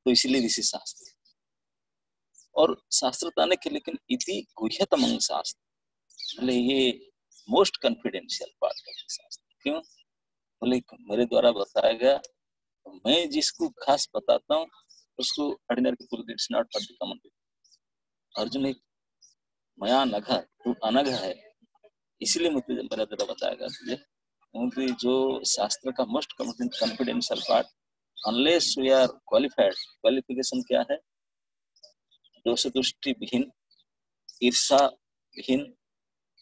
तो इसलिए ऋषि शास्त्र और शास्त्रता ने के, लेकिन इति गुह्यतमं शास्त्र, बोले ये मोस्ट कॉन्फिडेंशियल पार्ट है शास्त्र। क्यों? बोले मेरे द्वारा बताया गया, मैं जिसको खास बताता हूँ उसको ordinary people it's not for the common people. Arjun एक मया नघ, तू अनघ है, इसलिए मुझे मेरा द्वारा बताया गया तुझे, क्योंकि जो शास्त्र का most confidential part, unless we are qualified, qualification क्या है? दोष दुष्टि विहीन, ईर्षा विहीन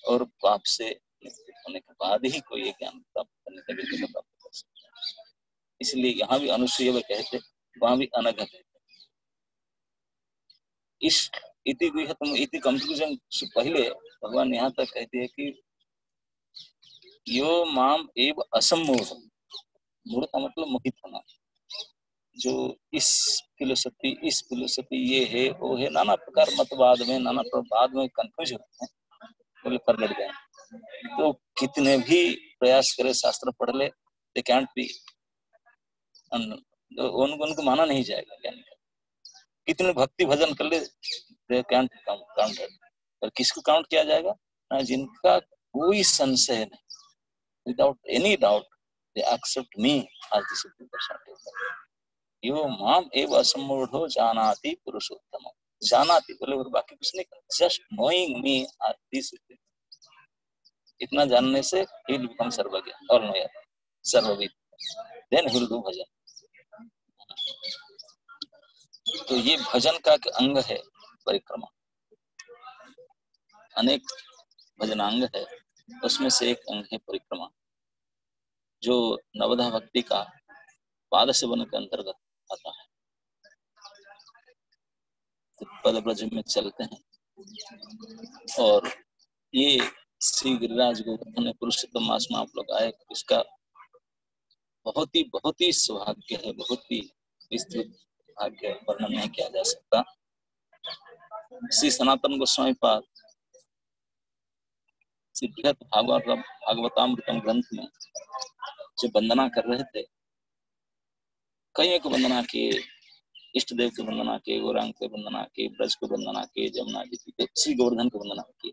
और पाप से होने के बाद ही कोई ज्ञान प्राप्त करने का विधि प्राप्त कर सकता है। इसलिए यहाँ भी अनुसूय कहते, वहां भी अनघ कहते। इस इति गुह्यतम इति कंफ्यूजन से पहले भगवान यहाँ तक कहते हैं कि यो माम एव असम्मूढ़, मूढ़ का मतलब मोहित होना, जो इस फिलोसफी ये है वो है, नाना प्रकार मतवाद में, नाना प्रवाद में कंफ्यूज होते हैं, बोले पर लड़ गए। तो कितने भी प्रयास करे, शास्त्र पढ़ ले, दे कैंट बी, उनको माना नहीं जाएगा ज्ञान। कितने भक्ति भजन कर ले, दे कैंट काउंटेड, पर किसको काउंट किया जाएगा? ना जिनका कोई संशय नहीं, without any doubt they accept me as the supreme personality. यो माम एव असम्मूढ़ो जानाति पुरुषोत्तम, जानाति बोले और बाकी कुछ नहीं, just knowing me as the supreme, इतना जानने से he will become सर्वज्ञ और नोयर सर्वविद, then he will do भजन। तो ये भजन का अंग है परिक्रमा, अनेक भजनांग है, उसमें से एक अंग है परिक्रमा, जो नवधा भक्ति का पाद सेवन के अंतर्गत आता है। तो पद ब्रज में चलते हैं और ये श्री गिरिराज गोवर्धन पुरुषोत्तम मास में आप लोग आए, इसका बहुत ही सौभाग्य है, बहुत ही विस्तृत भाग्य, वर्णन नहीं किया जा सकता। श्री सनातन गोस्वामी पाद बृहत भागवतामृतम ग्रंथ में जो वंदना कर रहे थे, कई को वंदना किए, इष्ट देव की वंदना किए, गौरांग की वंदना किए, ब्रज को वंदना किए, जमुना जी की, श्री गोवर्धन को वंदना की,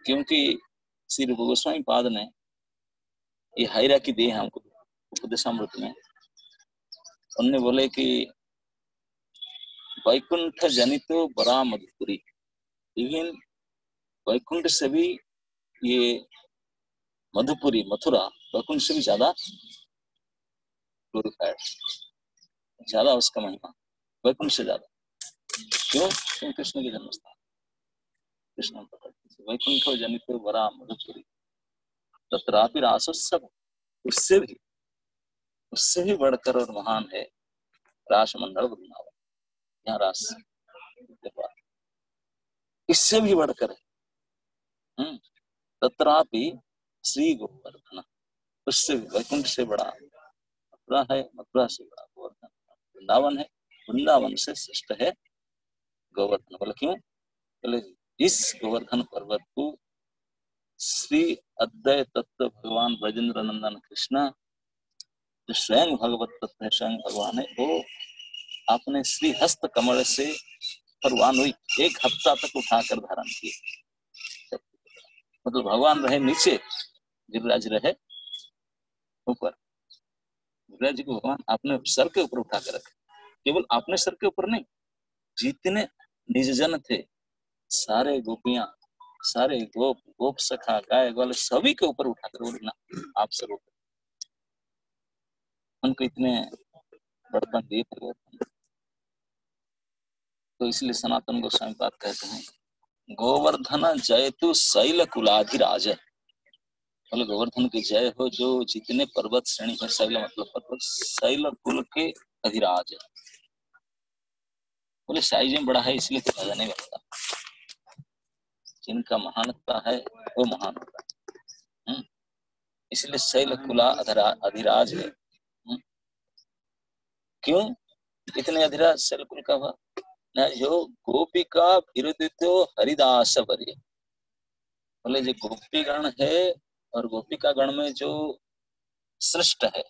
क्योंकि श्री रूप गोस्वामी पाद ने ये हायरा की दी है हमको उपदेशामृत में। उन्होंने बोले कि वैकुंठ जनितो बड़ा मधुपुरी, लेकिन वैकुंठ से भी ये मधुपुरी मथुरा वैकुंठ से भी ज्यादा प्यूरिफाइड, ज्यादा उसका महिमा वैकुंठ से ज्यादा। क्यों? क्यों? कृष्ण की जन्मस्थान, कृष्ण वैकुंठ जनितो बड़ा मधुपुरी तत्रापि रासोत्सव, उससे भी बढ़कर और महान है रास मंडल वृंदावन। यहाँ रास इससे भी बढ़कर है। तत्रापि श्री गोवर्धन, उससे वैकुंठ से बड़ा मथुरा है, मथुरा से बड़ा गोवर्धन वृंदावन है, वृंदावन से श्रेष्ठ है गोवर्धन। बोले क्यों? बोले इस गोवर्धन पर्वत को श्री अद्वैत तत्व भगवान ब्रजेंद्र नंदन कृष्ण, जो स्वयं भगवत तत्व है, स्वयं भगवान है, वो आपने श्री हस्त कमल से परवानोई एक हफ्ता तक उठाकर धारण किए। मतलब भगवान रहे नीचे, गिरिराज रहे ऊपर। गिरिराज को भगवान आपने सर के ऊपर उठा कर रखे, केवल आपने सर के ऊपर नहीं, जितने निजजन थे, सारे गोपियां, सारे गोप सखा, गाय ग्वाल, सभी के ऊपर उठाकर बोलना आप सर ऊपर, उनको इतने बड़पन दिए थे। तो इसलिए सनातन गोस्वामी पाद कहते हैं गोवर्धन जयतु शैल कुलाधिराज, बोले गोवर्धन की जय हो जो जितने पर्वत श्रेणी है, शैल मतलब पर्वत, शैल कुल के अधिराज। बोले साइज में बड़ा है इसलिए तो राजा नहीं बनता, जिनका महानता है वो महान होता है। इसलिए शैल कुला अधिराज है। क्यों इतने अधिराज शैल कुल का हुआ? जो गोपिका विरुदितो हरिदास वर्य, बोले जो गोपी गण है और गोपिका गण में जो श्रेष्ठ है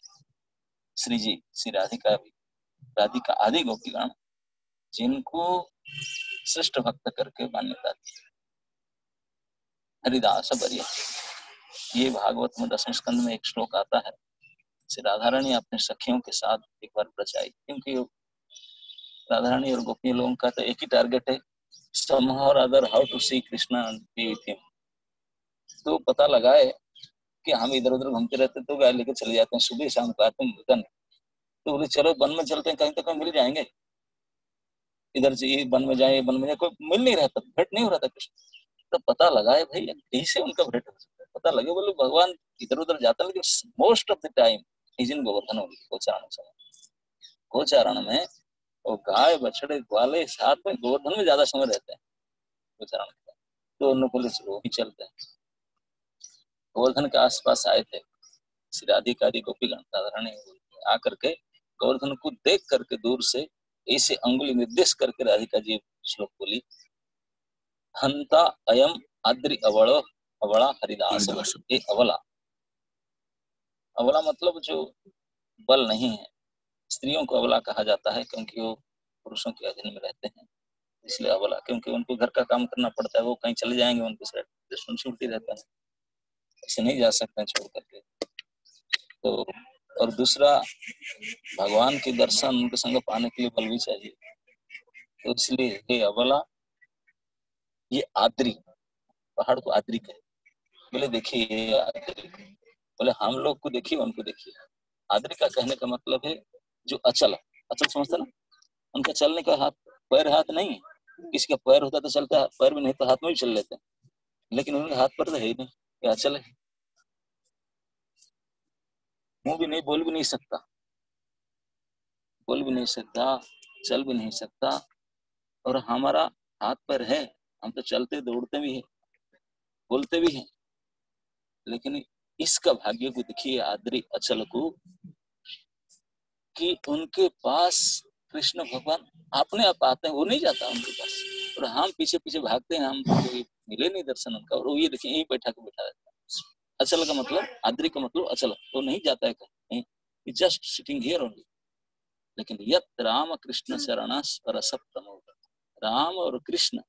श्री जी, श्री राधिका भी, राधिका आदि गोपीगण जिनको श्रेष्ठ भक्त करके मान्यता दी। हरिदास बरिया, ये भागवत में 10वें स्कंद में एक श्लोक आता है। श्री राधा रानी अपने सखियों के साथ एक बार ब्रज आई, क्योंकि राधा रानी और गोपियों लोगों का तो एक ही टारगेट है, somehow or other how to see Krishna and be with him। तो पता लगा है कि हम इधर उधर घूमते रहते तो गाय लेके चले जाते हैं, सुबह शाम को आते हैं मिलता नहीं। तो बोले चलो वन में चलते हैं, कहीं तो कहीं मिल जाएंगे, इधर से ये वन में जाए, वन में जाए, कोई मिल नहीं रहा था, भेंट नहीं हो रहा था कृष्ण। तो पता लगा है भाई कैसे उनका भेंट हो सकता है। पता लगे बोले भगवान इधर उधर जाता, लेकिन most of the time is in Govardhan गोचारण समय। गोचारण में वो गाय बछड़े वाले साथ में गोवर्धन में ज्यादा समय रहते हैं गोचारण में। तो उन्होंने बोले चलो ही चलते हैं। गोवर्धन के आसपास आए थे श्री राधिका आदि गोपीगण, राधा रानी आकर के गोवर्धन को देख करके दूर से ऐसे अंगुली निर्देश करके राधिका जी श्लोक बोली, हंता अयम आद्रि अवल अवला हरिदास। ये अवला, अवला मतलब जो बल नहीं है। स्त्रियों को अवला कहा जाता है क्योंकि वो पुरुषों के अधीन में रहते हैं, इसलिए अवला, क्योंकि उनको घर का काम करना पड़ता है। वो कहीं चले जाएंगे, उनकी रिस्पॉन्सिबिलिटी रहता है, ऐसे नहीं जा सकते छोड़ करके। तो और दूसरा, भगवान के दर्शन उनके संग पाने के लिए बल भी चाहिए, तो इसलिए हे अबला, ये आद्री, पहाड़ को आद्री कहे। बोले देखिए ये आद्री, बोले हम लोग को देखिए उनको देखिए। आद्री का कहने का मतलब है जो अचल, अचल समझते ना, उनका चलने का हाथ पैर हाथ नहीं है। किसी का पैर होता तो चलता, पैर भी नहीं तो हाथ में भी चल लेते, लेकिन उनके हाथ पर तो है ही नहीं, ये अचल है। मुंह भी नहीं, बोल भी नहीं सकता, बोल भी नहीं सकता, चल भी नहीं सकता। और हमारा हाथ पैर है, हम तो चलते दौड़ते भी हैं, बोलते भी हैं, लेकिन इसका भाग्य को देखिए आद्री अचल को, कि उनके पास कृष्ण भगवान अपने आप आते हैं, वो नहीं जाता उनके पास, और हम पीछे पीछे भागते हैं, हम मिले नहीं दर्शन उनका, और वो ये देखिए यही बैठा के बैठा रहता है। अचल का मतलब, आद्री का मतलब अचल, तो नहीं जाता है कहीं, जस्ट सिटिंग हियर ओनली। लेकिन यत राम कृष्ण शरण परस प्रमोद, राम और कृष्ण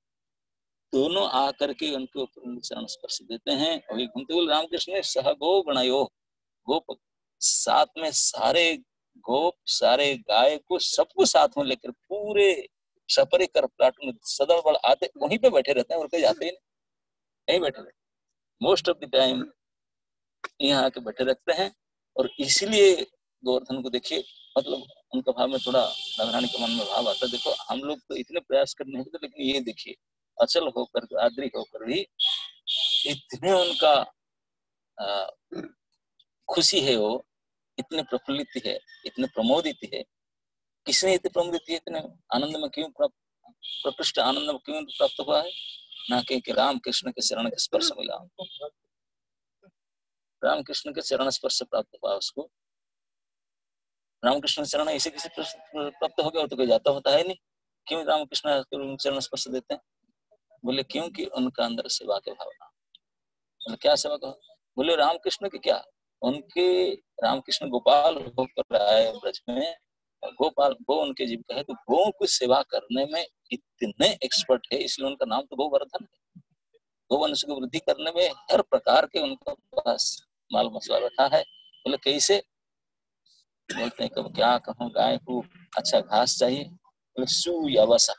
दोनों आकर के उनको चरण स्पर्श देते हैं। और घूमते हुए रामकृष्ण ने सह गो गणयो, गोप साथ में, सारे गोप सारे गाय को सबको साथ में लेकर पूरे सपरे कर प्लाट में सदर बड़ आते, वहीं पे बैठे रहते हैं, और कहीं जाते ही नहीं बैठे रहते, मोस्ट ऑफ द टाइम यहाँ आके बैठे रहते हैं। और इसलिए गोवर्धन को देखिए, मतलब उनका भाव में थोड़ा राधा रानी के मन में भाव आता है, देखो हम लोग तो इतने प्रयास करने होते, लेकिन ये देखिए अचल होकर, आद्री होकर भी इतने उनका खुशी है, वो इतने प्रफुल्लित है, इतने प्रमोदित है। किसने इतने प्रमोदित है, इतने आनंद में क्यों प्रकृष्ट आनंद में क्यों प्राप्त हुआ है? ना कि राम कृष्ण के चरण के स्पर्श मिला, राम कृष्ण के चरण स्पर्श प्राप्त हुआ उसको। रामकृष्ण चरण ऐसे किसी प्राप्त हो गया, तो कोई जाता होता है नहीं। क्यों रामकृष्ण चरण स्पर्श देते हैं? बोले क्योंकि उनका अंदर सेवा के भावना। बोले क्या सेवा का? बोले रामकृष्ण के क्या, उनके रामकृष्ण गोपाल होकर आए ब्रज में, गोपाल गो उनके जीविका है, तो गो की सेवा करने में इतने एक्सपर्ट है, इसलिए उनका नाम तो गोवर्धन है। गोवंश की वृद्धि करने में हर प्रकार के उनके पास माल मसला रखा है। बोले कैसे? बोलते हैं कब क्या कहूँ, गाय को अच्छा घास चाहिए, बोले सुव्यवस्था।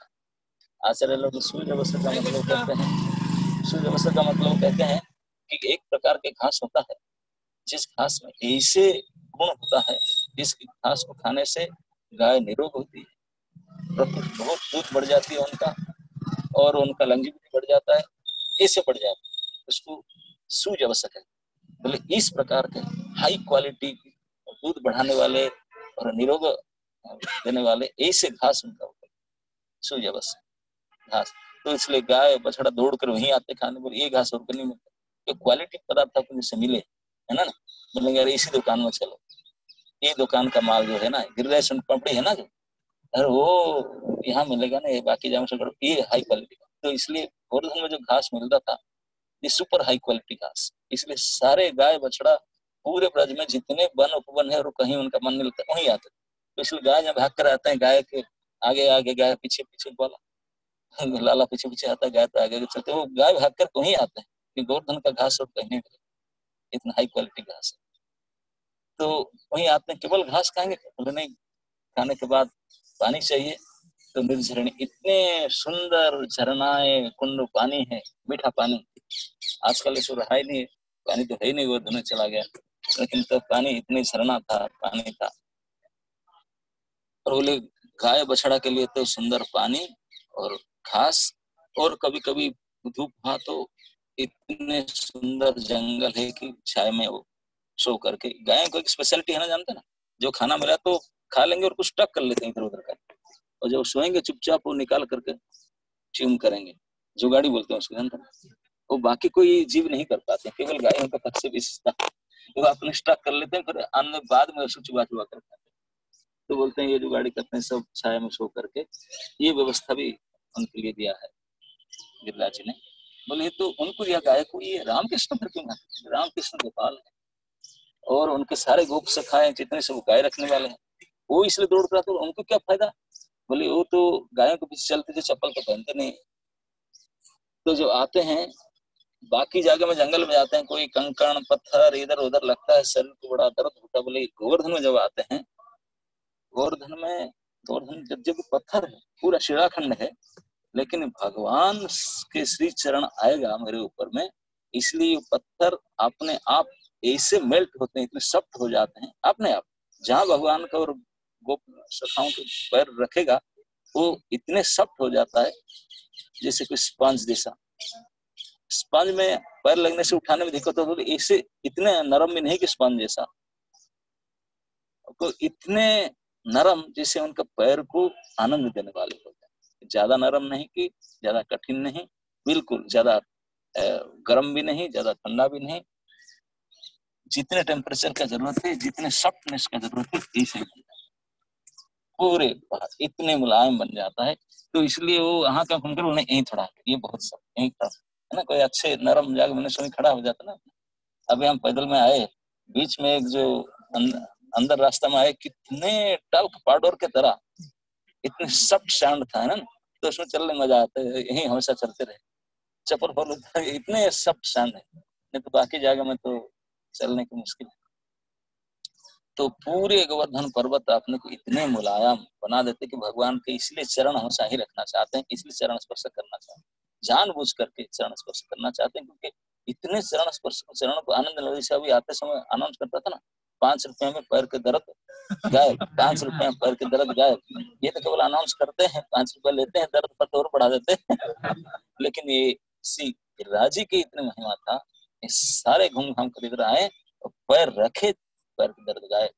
आचार्य लोग सुव्यवस्था का मतलब कहते हैं, सुव्यवस्था का मतलब कहते हैं कि एक प्रकार के घास होता है, जिस घास में ऐसे गुण होता है, जिस घास को खाने से गाय निरोग होती है, बहुत दूध बढ़ जाती है उनका, और उनका लंजीविटी बढ़ जाता है, ऐसे बढ़ जाता है, उसको सुव्यवस्था है। बोले इस प्रकार के हाई क्वालिटी दूध बढ़ाने वाले और निरोग देने वाले ऐसे घास उनका सुव्यवस्था घास। तो इसलिए गाय बछड़ा दौड़ कर वहीं आते खाने, बोले ये घास और नहीं मिलता, तो क्वालिटी पदार्थ आपको जैसे मिले, है ना, बोलेंगे यार इसी दुकान में चलो, ये दुकान का माल जो है ना, गिरिराज पापड़ी है ना जो, अरे वो यहाँ मिलेगा ना, ये बाकी जाम से ये हाई क्वालिटी का। तो इसलिए गोवर्धन में जो घास मिलता था, ये सुपर हाई क्वालिटी घास, इसलिए सारे गाय बछड़ा पूरे ब्रज में जितने वन उपवन है, और कहीं उनका मन नहीं लगता, वहीं आते। तो इसलिए गाय जब भाग कर आते हैं, गाय के आगे आगे गाय पीछे पीछे वाला लाला पीछे पीछे आता है, गाय तो आगे चलते, वो गाय भाग कर वहीं आते हैं कि गोवर्धन का घास और कहीं नहीं, इतना हाई क्वालिटी घास है। तो वहीं आते हैं, केवल घास खाएंगे? बोले नहीं, खाने के बाद पानी चाहिए। तो निर्झरणी, इतने सुंदर झरनाएं, कुंड पानी है, मीठा पानी। आजकल इस रहा ही नहीं, पानी तो है ही नहीं, वो धुने चला गया, लेकिन तो पानी इतनी झरना था, पानी था। और बोले गाय बछड़ा के लिए तो सुंदर पानी और घास, और कभी कभी धूप हुआ तो इतने सुंदर जंगल है कि छाया में वो सो करके। गाय को एक स्पेशलिटी है ना, जानते ना, जो खाना मिला तो खा लेंगे और कुछ टक कर लेते हैं इधर उधर का, और जब सोएंगे चुपचाप वो निकाल करके च्यूम करेंगे, जो गाड़ी बोलते हैं उसको, जानते ना। वो बाकी कोई जीव नहीं कर पाते, केवल गायों का सबसे विशेषता, वो अपने स्टॉक कर लेते हैं, फिर अन्य बाद में उसको चुबा चुबा कर खाते हैं। तो बोलते हैं ये जो गाड़ी करते हैं सब छाया में सो करके, ये व्यवस्था भी उनके लिए दिया है गिरिराज जी ने। बोले तो उनको यह गाय को ये रामकृष्ण पर क्यों ना, रामकृष्ण गोपाल है, और उनके सारे गोप सखा है जितने सब गाय रखने वाले हैं, वो इसलिए दौड़ कर आते, उनको क्या फायदा? बोले वो तो गायों के पीछे चलते थे, चप्पल तो पहनते नहीं। तो जो आते हैं बाकी जगह में, जंगल में जाते हैं, कोई कंकड़ पत्थर इधर उधर लगता है, शरीर को बड़ा दर्द होता है। बोले गोवर्धन में जब आते हैं, गोवर्धन जब जब पत्थर है, पूरा शिलाखंड है, लेकिन भगवान के श्री चरण आएगा मेरे ऊपर में, इसलिए पत्थर अपने आप ऐसे मेल्ट होते हैं, इतने सॉफ्ट हो जाते हैं अपने आप। जहां भगवान का और गोप सखाओं के पैर रखेगा, वो इतने सॉफ्ट हो जाता है जैसे कोई स्पंज जैसा। स्पंज में पैर लगने से उठाने में दिक्कत होती है, ऐसे इतने नरम भी नहीं कि स्पंज जैसा, तो इतने नरम जैसे उनका पैर को आनंद देने वाले होते हैं। ज्यादा नरम नहीं कि ज्यादा कठिन नहीं, बिल्कुल ज्यादा गर्म भी नहीं, ज्यादा ठंडा भी नहीं, जितने टेम्परेचर का जरूरत है, जितने सॉफ्टनेस का जरूरत है, इसे पूरे इतने मुलायम बन जाता है। तो इसलिए वो वहां का घूमकर उन्हें यही थोड़ा, ये बहुत सब यही खड़ा है ना, कोई अच्छे नरम जगह में समय खड़ा हो जाता ना। अभी हम पैदल में आए, बीच में एक जो अंदर रास्ता में आए, कितने टल्क पाउडर के तरह इतने सख्त सैंड था ना, तो उसमें चलने मजा आता है, यही हमेशा चलते रहे, चप्पल फॉलो, इतने सख्त सैंड है, नहीं तो बाकी जगह में तो चलने की मुश्किल है। तो पूरे गोवर्धन पर्वत आपने को इतने मुलायम बना देते कि भगवान के इसलिए चरण हमेशा ही रखना चाहते हैं, इसलिए चरण स्पर्श करना चाहते हैं, जानबूझ करके चरण स्पर्श करना चाहते हैं, क्योंकि इतने चरण स्पर्श, चरण को आनंद लगे से। अभी आते समय अनाउंस करता था ना, 5 रुपए में पैर के दर्द गायब, 5 रुपए में पैर के दर्द गायब। ये तो केवल अनाउंस करते हैं, 5 रुपए लेते हैं, दर्द पर और बढ़ा देते हैं। लेकिन ये राजी की इतनी महिमा था, सारे घूम घाम कर इधर आए और पैर रखे, पैर के दर्द गायब,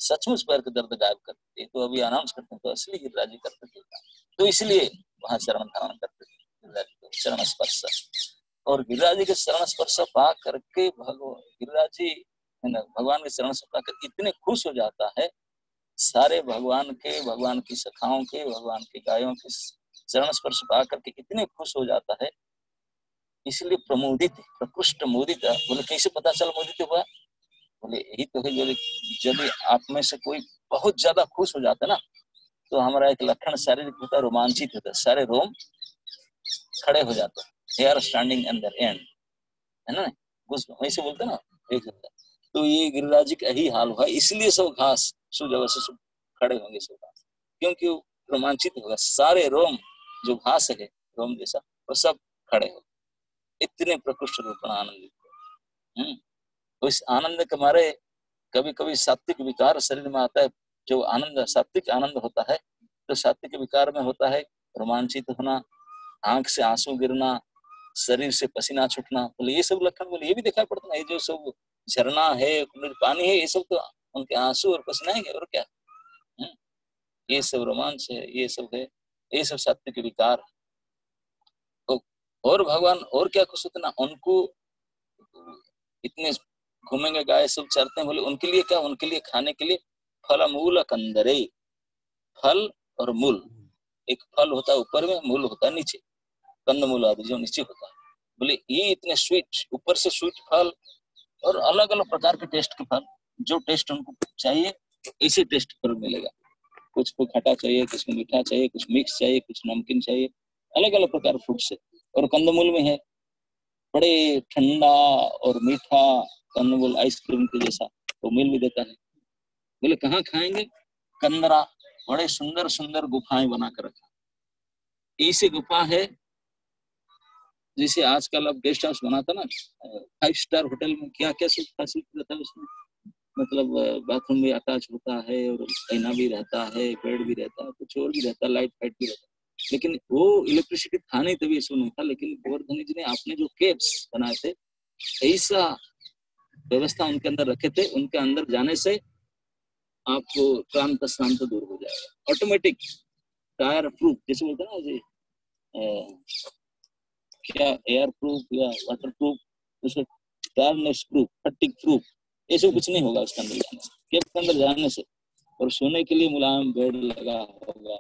सचमुच पैर के दर्द गायब करते थे। तो अभी अनाउंस करते हैं तो असली गिरिराज जी करते थे, तो इसलिए वहां चरण धारण करते थे, चरण स्पर्श। और गिरिराज जी के चरण स्पर्श पा करके गिरिराज जी भगवान के चरण स्पर्श पाकर इतने खुश हो जाता है, सारे भगवान की सखाओं के, भगवान की गायों के चरण स्पर्श पा करके इतने खुश हो जाता है, इसलिए प्रमोदित, प्रकृष्ट मोदित। बोले कैसे पता चल मोदित हुआ? बोले यही तो है, यदि आप में से कोई बहुत ज्यादा खुश हो जाता है ना, तो हमारा एक लक्षण शारीरिक होता है, रोमांचित होता है, सारे रोम खड़े हो जाते हैं, hair standing in the end, है ना, वैसे बोलते ना, एक होता है। तो ये गिरिराज जी का यही हाल हुआ, इसलिए सब घास सुजगह से सब खड़े होंगे, सब घास, क्योंकि वो रोमांचित होगा, सारे रोम जो घास है रोम जैसा, वो सब खड़े हो, इतने प्रकृष्ट रूप आनंदित। तो इस आनंद के मारे कभी कभी सात्विक विकार शरीर में आता है, जो आनंद सात्विक आनंद होता है, तो सात्विक विकार में होता है रोमांचित होना, आंख से आंसू गिरना, शरीर से पसीना छूटना। बोले ये सब लक्षण, बोले ये भी दिखाई पड़ता है, ये जो सब झरना है, पानी है, ये सब तो उनके आंसू और पसीना है, और क्या, ये सब रोमांच है, ये सब है, ये सब सात्विक विकार। तो और भगवान और क्या खुश होते ना, उनको इतने घूमेंगे, गाय सब चरते हैं, बोले उनके लिए क्या, उनके लिए खाने के लिए फल मूल कंदरे, फल और मूल, एक फल होता है ऊपर में, मूल होता है नीचे, कंद मूल आदि जो नीचे होता है। बोले ये इतने स्वीट, ऊपर से स्वीट फल और अलग अलग प्रकार के टेस्ट के फल, जो टेस्ट उनको चाहिए इसी टेस्ट पर मिलेगा। कुछ को खट्टा चाहिए, कुछ को मीठा चाहिए, कुछ मिक्स चाहिए, कुछ नमकीन चाहिए, अलग अलग प्रकार फ्रूट्स है। और कंदमूल में है बड़े ठंडा और मीठा कंदमूल, आइसक्रीम के जैसा तो मिल भी देता है। बोले कहाँ खाएंगे? कंदरा, बड़े सुंदर सुंदर गुफाएं बना कर रखा। ऐसी गुफा है जैसे आजकल अब गेस्ट हाउस बनाता ना, 5 स्टार होटल में क्या क्या फैसिलिटी रहता है उसमें। मतलब बाथरूम भी अटैच होता है और आईना भी रहता है, बेड भी रहता है, कुछ और भी रहता है, लाइट फाइट भी रहता है। लेकिन वो इलेक्ट्रिसिटी था नहीं तभी इसको नहीं था। लेकिन गोवर्धन जी ने आपने जो केव्स बनाए थे, ऐसा व्यवस्था उनके अंदर रखे थे, उनके अंदर जाने से आपको क्रांत शांत दूर हो जाएगा ऑटोमेटिक। टायर प्रूफ जैसे बोलते हैं ना जी, क्या एयर प्रूफ या वाटर प्रूफ, उसको टायरनेस प्रूफ, फटिक प्रूफ, ऐसे कुछ नहीं होगा उसके अंदर जाने से, केव के अंदर जाने से। और सोने के लिए मुलायम बेड लगा होगा,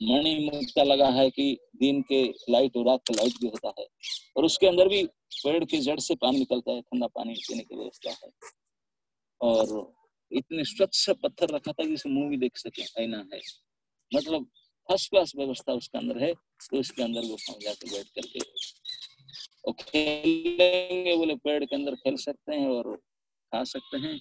मणि मुक्ता लगा है कि दिन के लाइट और रात का लाइट भी होता है। और उसके अंदर भी पेड़ की जड़ से पानी निकलता है, ठंडा पानी पीने की व्यवस्था है। और इतने स्वच्छ पत्थर रखा था जिसे मुंह भी देख सके, आईना है, मतलब फर्स्ट क्लास व्यवस्था उसके अंदर है। तो उसके अंदर वो जाकर बैठ करके और खेलेंगे, बोले पेड़ के अंदर खेल सकते हैं और खा सकते हैं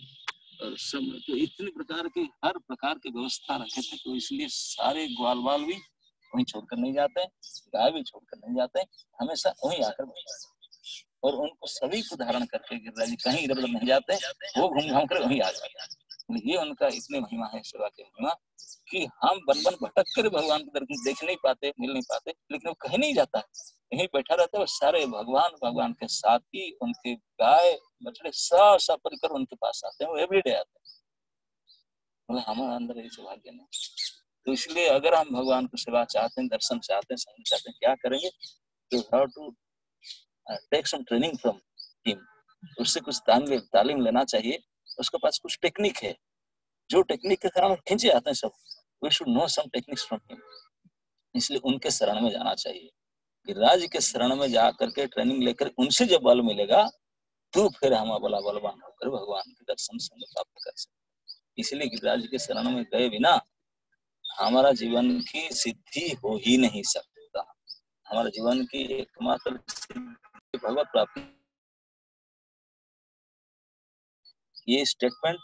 और सब। तो इतने प्रकार के, हर प्रकार की व्यवस्था रखे थे। तो इसलिए सारे ग्वाल बाल भी वहीं छोड़कर नहीं जाते, गाय भी छोड़कर नहीं जाते, हमेशा वहीं आकर बैठ जाते। और उनको सभी को धारण करके गिरिराज जी कहीं इधर उधर नहीं जाते, वो घूम घाम कर वहीं आ जाते। ये उनका इतने महिमा है, सेवा की महिमा, कि हम बन बन भटक कर भगवान के दर्शन देख नहीं पाते, मिल नहीं पाते, लेकिन वो कहीं नहीं जाता, यहीं बैठा रहता है। और सारे भगवान, भगवान के साथी, उनके गाय बछड़े सब परिकर उनके पास आते हैं, वो एवरीडे आते हैं। मतलब हमारे अंदर ये सौभाग्य नहीं। तो इसलिए अगर हम भगवान की सेवा चाहते हैं, दर्शन चाहते हैं, संग चाहते हैं, क्या करेंगे? तो how to take some training from him, उससे कुछ तालीम लेना चाहिए। उसके पास कुछ टेक्निक है, जो टेक्निक के कारण खींचे आते हैं सब। We should know some techniques from him, इसलिए उनके शरण में जाना चाहिए। गिरिराज के शरण में जा करके ट्रेनिंग लेकर उनसे जब बल मिलेगा, तो फिर हम अबला बलवान होकर भगवान के दर्शन संग प्राप्त कर सकते। इसलिए गिरिराज के शरण में गए बिना हमारा जीवन की सिद्धि हो ही नहीं सकता। हमारे जीवन की एकमात्र सिद्धि भगवत प्राप्ति। ये statement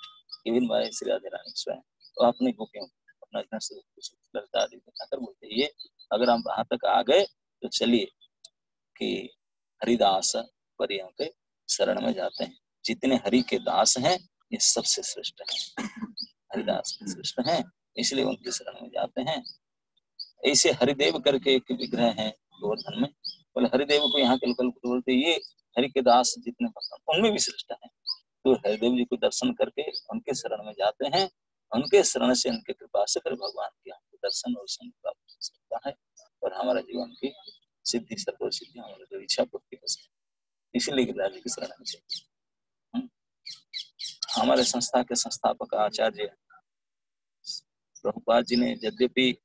given by Shri Radhe Rani स्वयं। तो आपने को क्यों अपना इतना से लगता दिखाकर बोलते ये, अगर हम वहां तक आ गए तो चलिए कि हरिदास परियों के शरण में जाते हैं। जितने हरि के दास हैं ये सबसे श्रेष्ठ हैं, हरिदास श्रेष्ठ हैं, इसलिए उनके शरण में जाते हैं। ऐसे हरिदेव करके एक विग्रह है गोवर्धन में, बोले हरिदेव को यहाँ के लोग बोलते ये हरि के दास जितने भक्त उनमें भी श्रेष्ठ है। तो हरिदेव जी को दर्शन करके उनके शरण में जाते हैं, उनके शरण से, उनके कृपा से फिर भगवान के हमको दर्शन और संग प्राप्त हो सकता है और हमारा जीवन की सिद्धि, सर्व सिद्धि, हमारी जो इच्छा पूर्ति हो सकती है। इसीलिए गिरिराज जी की शरण में चाहिए। हमारे संस्था के संस्थापक आचार्य प्रभुपाद जी ने यद्यपि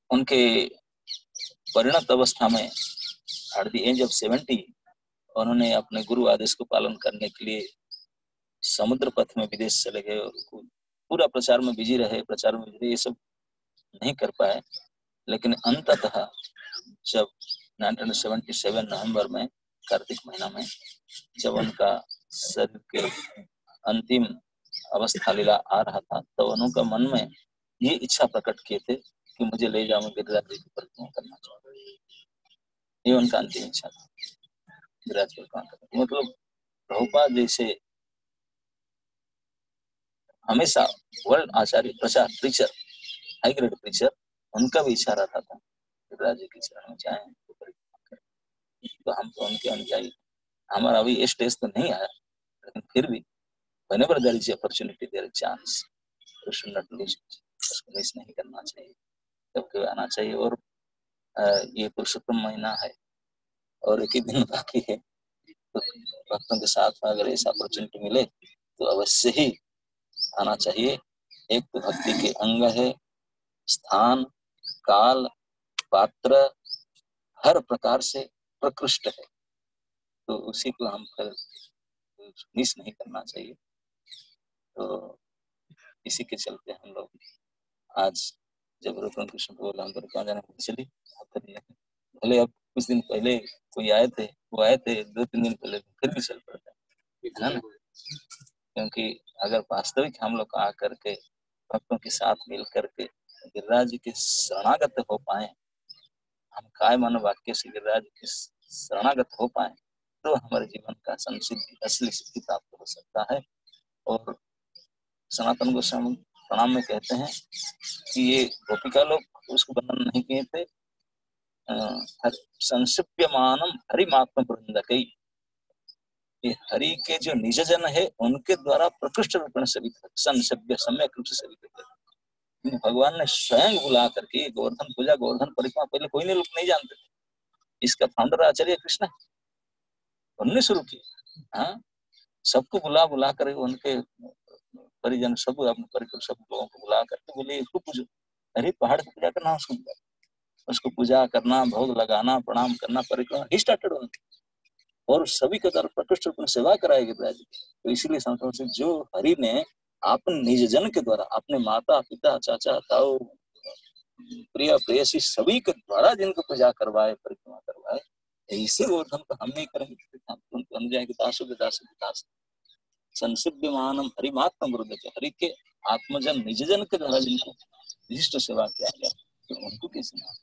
उनके परिणत अवस्था में एट द एज ऑफ 70 उन्होंने अपने गुरु आदेश को पालन करने के लिए समुद्र पथ में विदेश चले गए और पूरा प्रचार में बिजी रहे, प्रचार में बिजी, ये सब नहीं कर पाए। लेकिन अंततः जब 1977 नवंबर में, कार्तिक महीना में, जब उनका शरीर के अंतिम अवस्था लीला आ रहा था, तो उनका मन में ये इच्छा प्रकट किए थे कि मुझे ले जाओ, गिरिराज जी की परिक्रमा करना चाहूँ। ये उनका अंतिम इच्छा था, गिरिराज परिक्रमा करना। मतलब प्रभुपाद जैसे हमेशा वर्ल्ड आचार्य, प्रचार, प्रीचर, हाई ग्रेड प्रीचर, उनका भी इच्छा रहता था गिरिराज जी की शरण में जाएं तो परिक्रमा करें। तो हम तो उनके अनुयायी, हमारा अभी ये स्टेज तो नहीं आया, लेकिन फिर भी whenever there is opportunity, there is chance, we should not lose it, उसको मिस नहीं करना चाहिए, जबकि आना चाहिए। और ये पुरुषोत्तम महीना है और एक ही दिन बाकी है, तो भक्तों के साथ अगर ऐसा अपॉर्चुनिटी मिले तो अवश्य ही आना चाहिए। एक तो भक्ति के अंग है, स्थान, काल, पात्र हर प्रकार से प्रकृष्ट है, तो उसी को हम मिस नहीं करना चाहिए। तो इसी के चलते हम लोग आज जब रूपन कृष्ण को बोला हम लोग कहाँ जाने चली भले अब कुछ दिन पहले कोई आए थे, वो आए थे 2-3 दिन पहले, फिर भी चल पड़ता है ना। क्योंकि अगर वास्तविक हम लोग आ करके भक्तों के साथ मिल करके गिरिराज जी के शरणागत हो पाए, हम काय मन वाक्य से गिरिराज के शरणागत हो पाए, तो हमारे जीवन का संसिद्धि असली सिद्धि प्राप्त हो सकता है। और सनातन गोस्वामी प्रणाम में कहते हैं कि ये गोपिका लोग उसको वर्णन नहीं किए थे, संसिप्यमानम हरिमात्म वृंदकई, ये हरि के जो निज जन है उनके द्वारा प्रकृष्ट रूप में सभी संसभ्य सम्यक रूप से सभी करते। भगवान ने स्वयं बुला करके गोवर्धन पूजा गोवर्धन परिक्रमा पहले कोई नहीं लोग नहीं जानते थे, इसका फाउंडर आचार्य कृष्ण उन्होंने शुरू किया। हाँ, सबको बुला बुला कर उनके परिजन सब अपने परिकर सब लोगों को बुला करके बोले इसको पूजो। अरे पहाड़ की पूजा करना, उसको पूजा करना, भोग लगाना, प्रणाम करना, परिक्रमा ही स्टार्टेड उनके, और सभी के द्वारा प्रकृष्ट रूप में सेवा कराएगी गिरिराज। तो इसीलिए संतों से जो हरि ने अपने निज जन के द्वारा अपने माता पिता चाचा ताऊ प्रिय प्रेयसी सभी के द्वारा जिनको पूजा करवाए परिक्रमा करवाए, ऐसे गोवर्धन को हम नहीं करेंगे हम जाएंगे दासों के दास दास। संसिद्धिमानम हरिमात्म वृद्ध, हरि के आत्मजन निज जन के द्वारा जिनको विशिष्ट सेवा किया गया, तो उनको कैसे ना।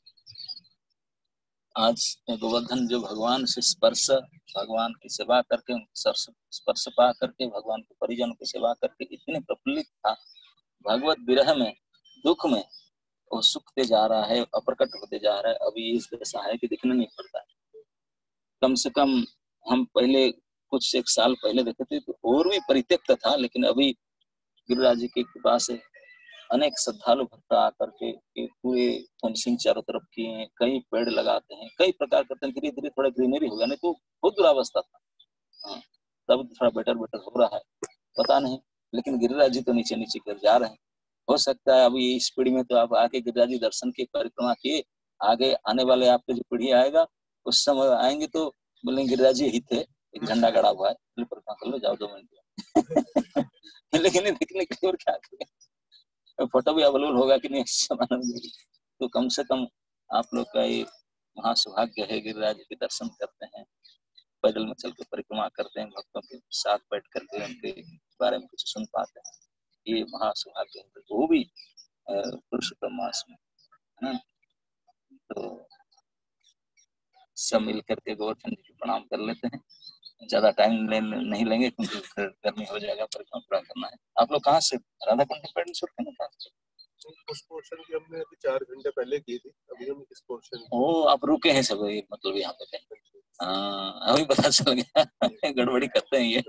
आज गोवर्धन जो भगवान से स्पर्श, भगवान की सेवा करके स्पर्श पा करके भगवान के परिजनों की सेवा करके इतने प्रफुल्लित था, भगवत विरह में दुख में वो सुखते जा रहा है, अप्रकट होते जा रहा है। अभी इस दशा है कि दिखने नहीं पड़ता है। कम से कम हम पहले कुछ एक साल पहले देखे थे तो और भी परित्यक्त था, लेकिन अभी गिरिराज जी की कृपा से अनेक श्रद्धालु भक्त आकर के पूरे फेंसिंग चारों तरफ किए हैं, कई पेड़ लगाते हैं, कई प्रकार करते हैं, धीरे धीरे थोड़ा ग्रीनरी हो गया, नहीं तो बहुत दुरावस्था था। हाँ, तब थोड़ा बेटर हो रहा है, पता नहीं, लेकिन गिरिराज जी तो नीचे नीचे कर जा रहे हैं। हो सकता है अभी इस पीढ़ी में तो आप आके गिरिराज जी दर्शन की परिक्रमा किए, आगे आने वाले आपके जो पीढ़ी आएगा उस समय आएंगे तो बोलेंगे गिरिराज जी ही थे, एक झंडा गड़ा हुआ है, परिक्रमा कर लो, जाओ 2 मिनट लेकिन दिखने के और क्या करें, फोटो भी अवेलेबल होगा कि नहीं तो कम से कम आप लोग का ये महासौभाग्य है, गिरिराज के दर्शन करते हैं, पैदल में चल के परिक्रमा करते हैं, भक्तों के साथ बैठ करके उनके बारे में कुछ सुन पाते हैं, ये महासौभाग्य है। वो भी पुरुषोत्तम मास में, है ना। तो सब मिल करके गोवर्धन जी को प्रणाम कर लेते हैं, ज्यादा टाइम नहीं लेंगे क्योंकि गर्मी हो जाएगा, परिक्रमा पूरा करना है। आप लोग कहाँ से, राधा कुंड पेरेंट्स होते हैं ना? उस पोर्शन की हमने अभी 4 घंटे पहले की थी, अभी हम इस पोर्शन ओ आप रुके हैं सब, ये मतलब यहाँ पे कहीं? हाँ अभी पता चल गया गड़बड़ी करते हैं ये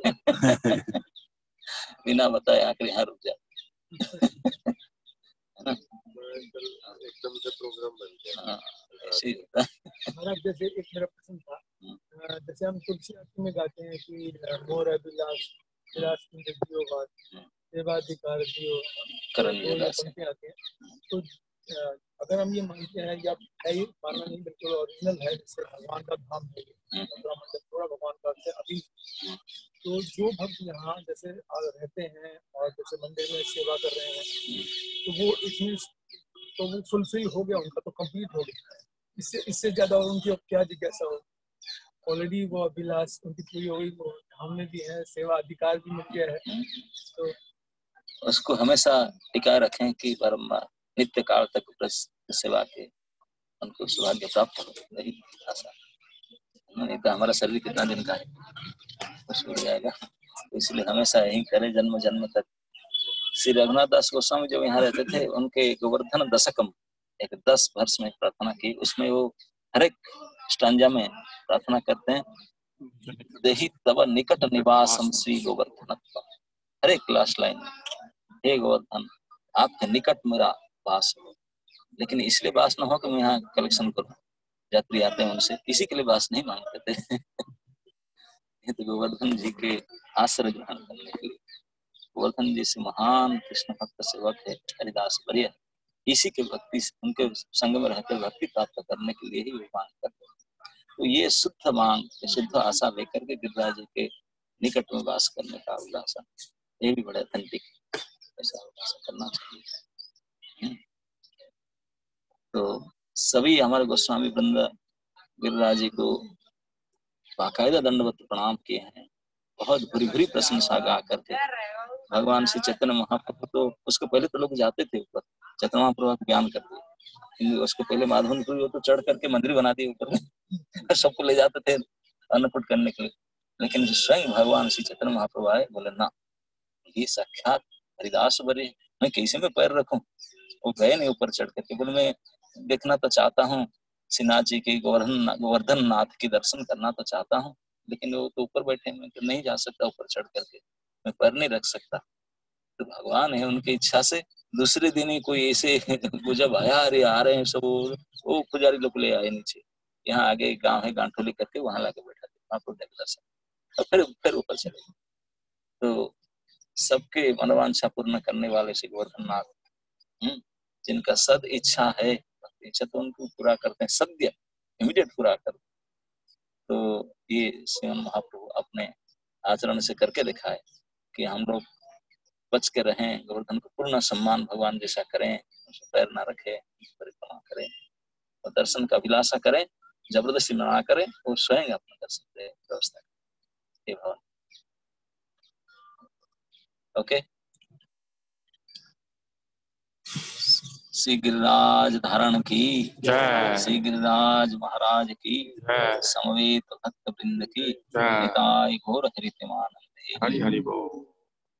बिना बताए आकर यहाँ रुक जाए एकदम से प्रोग्राम बन गया। ऐसे ही होता है। हमारा जैसे एक मेरा प्रश्न था, जैसे हम तुलसी आरती में गाते हैं कि मोर अभिलाष विलास सेवाधिकार दियो पंक्तियां आती हैं, तो अगर हम ये मानते हैं या है ये मानना नहीं बिल्कुल ओरिजिनल है, जैसे भगवान का धाम है थोड़ा भगवान का अभी, तो जो भक्त यहाँ जैसे रहते हैं और जैसे मंदिर में सेवा कर रहे हैं, तो वो इसमें तो वो फुलफिल हो गया, उनका तो कंप्लीट हो गया, इससे ज्यादा उनकी क्या जिज्ञासा हो, ऑलरेडी वो अभिलाष उनकी पूरी हो गई, वो धाम में भी है, सेवा अधिकार भी मिल गया है, तो उसको हमेशा टिकाए रखें कि बारम्बार नित्य काल तक सेवा के उनको सौभाग्य प्राप्त हो, यही आशा। नहीं तो हमारा शरीर कितना दिन का है, तो छूट जाएगा, तो इसलिए हमेशा यही करे जन्म जन्म तक। श्री रघुनाथ दास गोस्वामी जब यहाँ रहते थे, उनके गोवर्धन दशकम एक 10 वर्ष में प्रार्थना की, उसमें वो हर एक स्टांजा में प्रार्थना करते हैं, देहि तव निकट निवासम श्री गोवर्धन, हर एक लास्ट लाइन, हे गोवर्धन आपके निकट मेरा वास हो, लेकिन इसलिए वास न हो कि मैं यहाँ कलेक्शन करूँ, यात्री आते हैं उनसे, किसी के लिए वास नहीं मांगते थे ये तो गोवर्धन जी के आश्रय ग्रहण करने के लिए, गोवर्धन जी से महान कृष्ण भक्त सेवक है हरिदास वर्य, इसी के भक्ति उनके संग में रहकर भक्ति प्राप्त करने के लिए ही वो मांग करते हैं। तो ये शुद्ध मांग, शुद्ध आशा लेकर के गिरिराज जी के निकट में वास करने का अभिलाषा, ये भी बड़ा अथेंटिक, ऐसा करना चाहिए। तो सभी हमारे गोस्वामी वृंद गिरिराज जी को बाकायदा दंडवत प्रणाम किए हैं, बहुत भरी भरी प्रशंसा गा करके। भगवान श्री चैतन्य महाप्रभु तो उसके पहले तो लोग जाते थे ऊपर, चैतन्य महाप्रभु का ज्ञान करते, उसको पहले माधवनपुरी तो चढ़ करके मंदिर बना दिए ऊपर में सबको ले जाते थे अन्नकूट करने के लिए। लेकिन स्वयं भगवान श्री चैतन्य महाप्रभु आए, बोले ना, ये साक्षात हरिदास बरे, मैं कैसे में पैर रखूं। वो गए नहीं ऊपर चढ़ करके, बोले मैं देखना तो चाहता हूँ श्रीनाथ जी के गोवर्धन नाथ के दर्शन करना तो चाहता हूँ, लेकिन वो तो ऊपर बैठे, मैं तो नहीं जा सकता ऊपर चढ़ करके, मैं पैर नहीं रख सकता। तो भगवान है, उनकी इच्छा से दूसरे दिन ही कोई ऐसे जब आया, अरे आ रहे हैं सब, वो पुजारी लोग ले आए नीचे, यहाँ आगे गांव है गांठोली करके, वहां लाके बैठा थे, वहां पर दर्शन, और फिर ऊपर चले। तो सबके मनोवांछा पूर्ण करने वाले श्री गोवर्धन नाथ, जिनका सद इच्छा है, इच्छा तो उनको पूरा करते हैं, सद्य इमीडिएट पूरा करते। तो ये श्रीमन महाप्रभु अपने आचरण से करके दिखाए कि हम लोग बच के रहें, गोवर्धन को पूर्ण सम्मान भगवान जैसा करें, पैर ना रखें, परिक्रमा करें और दर्शन का अभिलाषा करें, जबरदस्ती ना करें, और स्वयं अपना दर्शन दे व्यवस्था करें। भगवान ओके। श्री गिरिराज धारण की जय, श्री गिरिराज महाराज की जय, समवेत भक्त वृंद की जय। निताई घोर हरितिमानंदे। हरि हरि बोल।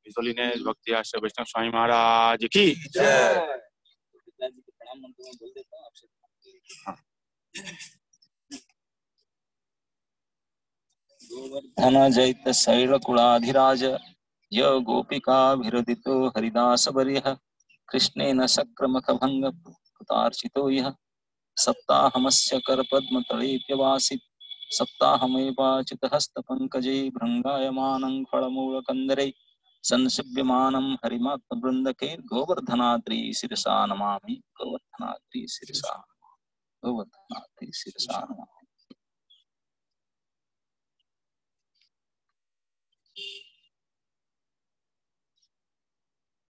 भक्ति आश्रय वैष्णव स्वामी महाराज की जय। गिरिराज जी के प्रणाम मंत्र में बोल देता हूँ आपसे। गोवर्धन जैत शैलकुलाधिराज य गोपिकाभिरदितो हरिदासवर्यः कृष्णेन शक्रमखभंग कृतार्चितो यः सप्ताहमस्य करपद्मतलेऽप्यवासीत् सप्ताहमेवाच्युतहस्तपङ्कजे भृङ्गायमानं फलमूलकन्दरे संसेव्यमानं हरिमात्मवृन्दके गोवर्धनाद्रि शिरसा नमामि, गोवर्धनाद्रि शिरसा, गोवर्धनाद्रि शिरसा नमामि।